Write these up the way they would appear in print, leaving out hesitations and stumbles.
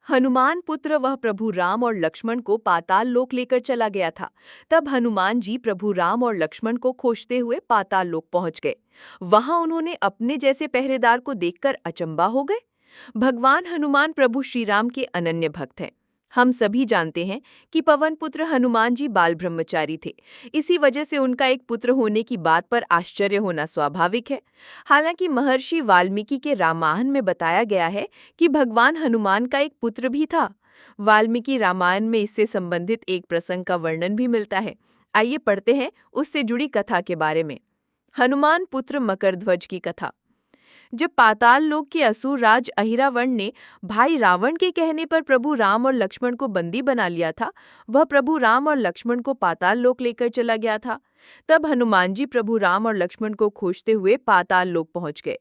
हनुमान पुत्र वह प्रभु राम और लक्ष्मण को पाताल लोक लेकर चला गया था। तब हनुमान जी प्रभु राम और लक्ष्मण को खोजते हुए पाताल लोक पहुंच गए। वहां उन्होंने अपने जैसे पहरेदार को देखकर अचंबा हो गए। भगवान हनुमान प्रभु श्री राम के अनन्य भक्त हैं। हम सभी जानते हैं कि पवन पुत्र हनुमान जी बाल ब्रह्मचारी थे। इसी वजह से उनका एक पुत्र होने की बात पर आश्चर्य होना स्वाभाविक है। हालांकि महर्षि वाल्मीकि के रामायण में बताया गया है कि भगवान हनुमान का एक पुत्र भी था। वाल्मीकि रामायण में इससे संबंधित एक प्रसंग का वर्णन भी मिलता है। आइए पढ़ते हैं उससे जुड़ी कथा के बारे में। हनुमान पुत्र मकरध्वज की कथा। जब पाताल लोक के असुर राज अहिरावण ने भाई रावण के कहने पर प्रभु राम और लक्ष्मण को बंदी बना लिया था, वह प्रभु राम और लक्ष्मण को पाताल लोक लेकर चला गया था। तब हनुमान जी प्रभु राम और लक्ष्मण को खोजते हुए पाताल लोक पहुंच गए।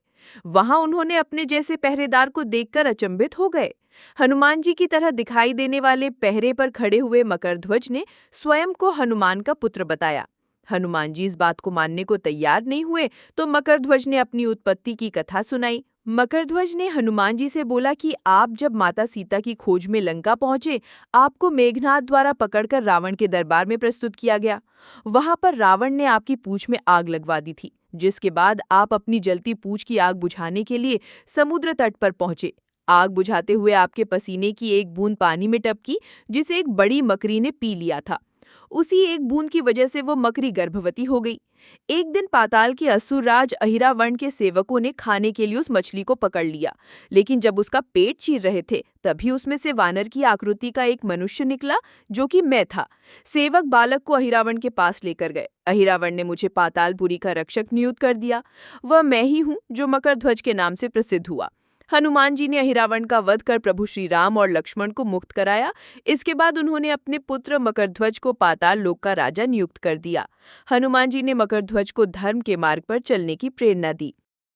वहां उन्होंने अपने जैसे पहरेदार को देखकर अचंभित हो गए। हनुमान जी की तरह दिखाई देने वाले पहरे पर खड़े हुए मकरध्वज ने स्वयं को हनुमान का पुत्र बताया। हनुमान जी इस बात को मानने को तैयार नहीं हुए तो मकरध्वज ने अपनी उत्पत्ति की कथा सुनाई। मकरध्वज ने हनुमान जी से बोला कि आप जब माता सीता की खोज में लंका पहुंचे, आपको मेघनाद द्वारा पकड़कर रावण के दरबार में प्रस्तुत किया गया। वहां पर रावण ने आपकी पूंछ में आग लगवा दी थी, जिसके बाद आप अपनी जलती पूंछ की आग बुझाने के लिए समुद्र तट पर पहुंचे। आग बुझाते हुए आपके पसीने की एक बूंद पानी में टपकी, जिसे एक बड़ी मकड़ी ने पी लिया था। उसी एक बूंद की वजह से वो मकड़ी गर्भवती हो गई। एक दिन पाताल के असुर राज अहिरावण के सेवकों ने खाने के लिए उस मछली को पकड़ लिया, लेकिन जब उसका पेट चीर रहे थे तभी उसमें से वानर की आकृति का एक मनुष्य निकला, जो कि मैं था। सेवक बालक को अहिरावण के पास लेकर गए। अहिरावण ने मुझे पातालपुरी का रक्षक नियुक्त कर दिया। वह मैं ही हूँ जो मकरध्वज के नाम से प्रसिद्ध हुआ। हनुमान जी ने अहिरावण का वध कर प्रभु श्री राम और लक्ष्मण को मुक्त कराया। इसके बाद उन्होंने अपने पुत्र मकरध्वज को पाताल लोक का राजा नियुक्त कर दिया। हनुमान जी ने मकरध्वज को धर्म के मार्ग पर चलने की प्रेरणा दी।